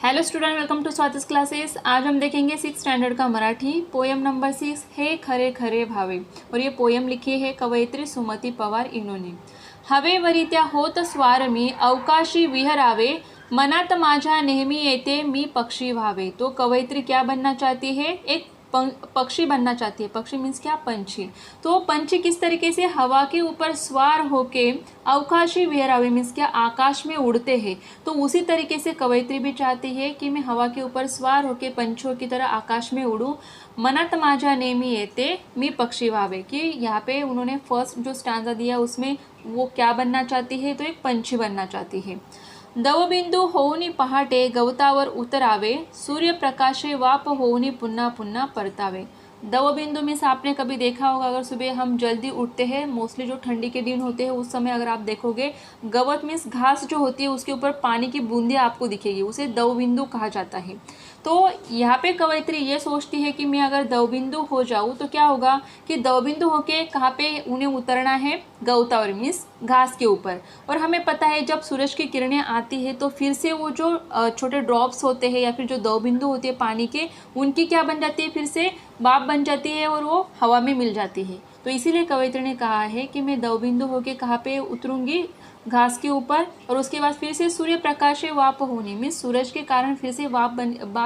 Hello student, welcome to Swati's classes. आज हम देखेंगे 6 स्टैंडर्ड का मराठी पोयम नंबर 6 हे खरे खरे भावे। और ये पोयम लिखी है कवयित्री सुमती पवार इन्होंने। हवेवरी त्या होत स्वार मी अवकाशी विहरावे, मनात माझ्या नेहमी येते मी पक्षी व्हावे। तो कवयित्री क्या बनना चाहती है? एक पक्षी बनना चाहती है। पक्षी मीन्स क्या? पंछी। तो पंछी किस तरीके से हवा के ऊपर सवार होके अवकाशी विहरावे मीन्स क्या? आकाश में उड़ते हैं। तो उसी तरीके से कवयित्री भी चाहती है कि मैं हवा के ऊपर सवार होके पंछियों की तरह आकाश में उड़ूं। मनात माझ्या नेहमी येते मी पक्षी व्हावे, कि यहाँ पे उन्होंने फर्स्ट जो स्टांजा दिया उसमें वो क्या बनना चाहती है? तो एक पंछी बनना चाहती है। दवबिंदू होऊनी पहाटे गवतावर उतरावे, सूर्यप्रकाशे वाप होऊनी पुन्हा पुन्हा परतावे। दवबिंदू मीन्स आपने कभी देखा होगा, अगर सुबह हम जल्दी उठते हैं, मोस्टली जो ठंडी के दिन होते हैं उस समय अगर आप देखोगे, गवत मीन्स घास जो होती है उसके ऊपर पानी की बूंदें आपको दिखेगी, उसे दवबिंदु कहा जाता है। तो यहाँ पे कवयित्री ये सोचती है कि मैं अगर दवबिंदु हो जाऊँ तो क्या होगा कि दवबिंदु होके कहाँ पे उन्हें उतरना है? गवतावर मीन्स घास के ऊपर। और हमें पता है जब सूरज की किरणें आती है तो फिर से वो जो छोटे ड्रॉप्स होते हैं या फिर जो दवबिंदु होते हैं पानी के, उनकी क्या बन जाती है? फिर से भाप बन जाती है और वो हवा में मिल जाती है। तो इसीलिए कवयित्री ने कहा है कि मैं दवबिंदु होके कहाँ पे उतरूंगी? घास के ऊपर। और उसके बाद फिर से सूर्य प्रकाश वाप होने मीन्स सूरज के कारण फिर से वाप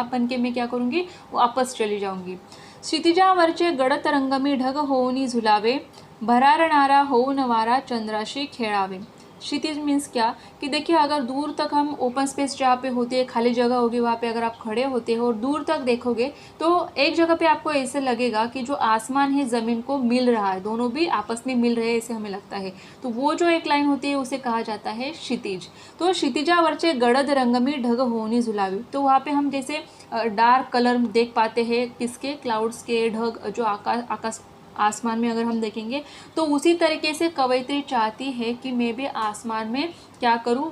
बन के मैं क्या करूँगी? वापस चली जाऊँगी। क्षितिजावरचे गडद रंगमी ढग होऊनी झुलावे, भरारणारा होऊन वारा चंद्राशी खेळावे। क्षितिज मीन्स क्या कि देखिए, अगर दूर तक हम ओपन स्पेस जहाँ पे होती है, खाली जगह होगी, वहाँ पे अगर आप खड़े होते हो और दूर तक देखोगे तो एक जगह पे आपको ऐसे लगेगा कि जो आसमान है ज़मीन को मिल रहा है, दोनों भी आपस में मिल रहे हैं, ऐसे हमें लगता है। तो वो जो एक लाइन होती है उसे कहा जाता है क्षितिज। तो क्षितिजावरचे गडद रंगमी ढग होनी झुलावी, तो वहाँ पे हम जैसे डार्क कलर देख पाते हैं किसके? क्लाउड्स के, ढग जो आकाश आसमान में अगर हम देखेंगे, तो उसी तरीके से कवयित्री चाहती है कि मैं भी आसमान में क्या करूं?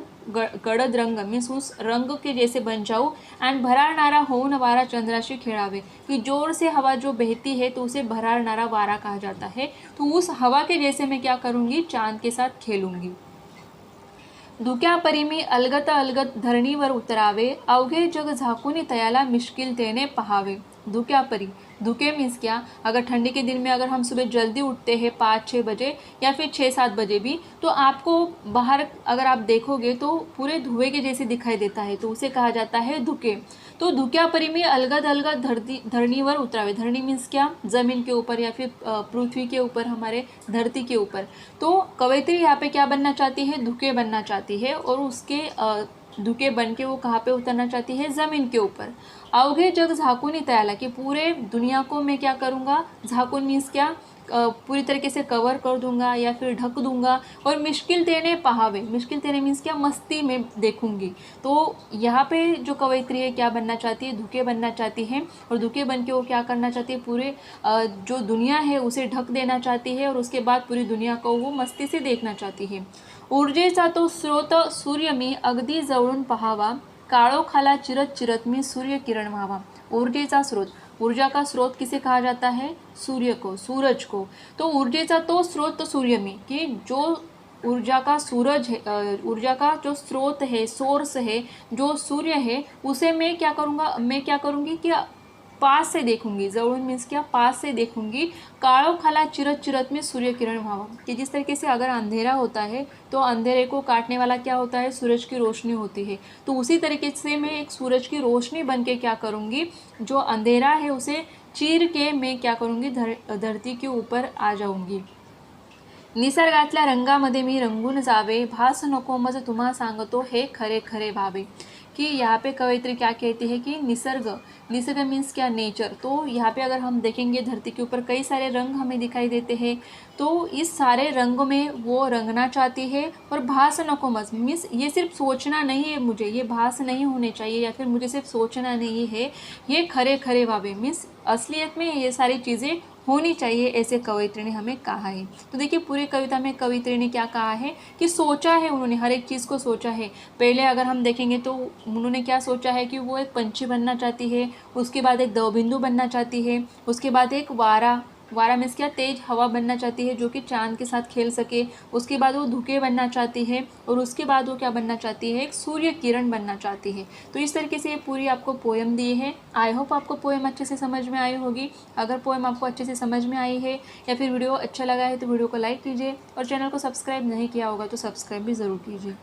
गडद रंग मीन्स उस रंग के जैसे बन जाऊं। एंड भरारणारा होऊन वारा चंद्राशी खेळावे, कि जोर से हवा जो बहती है तो उसे भरारणारा वारा कहा जाता है। तो उस हवा के जैसे मैं क्या करूंगी? चांद के साथ खेलूंगी। धुक्या परिमी अलगत अलगत धरणीवर उतरावे, अवघे जग झाकून तयाला मिश्किलतेने पहावे। धुक्या परी, धुके मीन्स क्या? अगर ठंडी के दिन में अगर हम सुबह जल्दी उठते हैं 5-6 बजे या फिर 6-7 बजे भी, तो आपको बाहर अगर आप देखोगे तो पूरे धुएं के जैसे दिखाई देता है, तो उसे कहा जाता है धुके। तो धुक्या परिमी अलगद अलगद धरणीवर उतरावे, धरणी मीन्स क्या? ज़मीन के ऊपर या फिर पृथ्वी के ऊपर, हमारे धरती के ऊपर। तो कवयित्री यहाँ पे क्या बनना चाहती है? धुके बनना चाहती है। और उसके धुके बन के वो कहाँ पे उतरना चाहती है? ज़मीन के ऊपर। अवघे जग झाकून तयाला, कि पूरे दुनिया को मैं क्या करूँगा? झाकून मीन्स क्या? पूरी तरीके से कवर कर दूंगा या फिर ढक दूंगा। और मुश्किल तेने पहावे, मुश्किल तेने मीन्स क्या? मस्ती में देखूंगी। तो यहाँ पे जो कवयित्री है क्या बनना चाहती है? धुके बनना चाहती है। और धुके बन के वो क्या करना चाहती है? पूरे जो दुनिया है उसे ढक देना चाहती है और उसके बाद पूरी दुनिया को वो मस्ती से देखना चाहती है। ऊर्जेचा तो स्रोत सूर्य मी अगदी जवळून पहावा, काळोखाला चिरत चिरत मी सूर्य किरण व्हावा। ऊर्जेचा स्रोत, ऊर्जा का स्रोत किसे कहा जाता है? सूर्य को, सूरज को। तो ऊर्जेचा तो स्रोत सूर्य में, कि जो ऊर्जा का सूरज है, ऊर्जा का जो स्रोत है, सोर्स है, जो सूर्य है, उसे मैं क्या करूँगा? मैं क्या करूँगी कि पास से देखूंगी। जवळून मीन्स क्या? पास से देखूंगी। काळोखाला चिरत चिरत में सूर्य किरण व्हावा, कि जिस तरीके से अगर अंधेरा होता है तो अंधेरे को काटने वाला क्या होता है? सूरज की रोशनी होती है। तो उसी तरीके से मैं एक सूरज की रोशनी बन के क्या करूँगी? जो अंधेरा है उसे चीर के मैं क्या करूँगी? धरती के ऊपर आ जाऊँगी। निसर्गातल्या रंगामध्ये मी रंगून जावे, भास नको मज तुम्हा सांगतो हे खरे खरे भावे। कि यहाँ पे कवयित्री क्या कहती है कि निसर्ग, निसर्ग मीन्स क्या? नेचर। तो यहाँ पे अगर हम देखेंगे धरती के ऊपर कई सारे रंग हमें दिखाई देते हैं, तो इस सारे रंगों में वो रंगना चाहती है। और भास नको मज मीन्स ये सिर्फ सोचना नहीं है, मुझे ये भास नहीं होने चाहिए या फिर मुझे सिर्फ सोचना नहीं है, ये खरे खरे भावे मीन्स असलियत में ये सारी चीज़ें होनी चाहिए, ऐसे कवयित्री ने हमें कहा है। तो देखिए पूरी कविता में कवयित्री ने क्या कहा है कि सोचा है, उन्होंने हर एक चीज़ को सोचा है। पहले अगर हम देखेंगे तो उन्होंने क्या सोचा है कि वो एक पंछी बनना चाहती है, उसके बाद एक दवबिंदु बनना चाहती है, उसके बाद एक वारा वारा मीन्स क्या, तेज हवा बनना चाहती है जो कि चांद के साथ खेल सके। उसके बाद वो धुके बनना चाहती है और उसके बाद वो क्या बनना चाहती है, एक सूर्य किरण बनना चाहती है। तो इस तरीके से ये पूरी आपको पोएम दी है। आई होप आपको पोएम अच्छे से समझ में आई होगी। अगर पोएम आपको अच्छे से समझ में आई है या फिर वीडियो अच्छा लगा है तो वीडियो को लाइक कीजिए और चैनल को सब्सक्राइब नहीं किया होगा तो सब्सक्राइब भी ज़रूर कीजिए।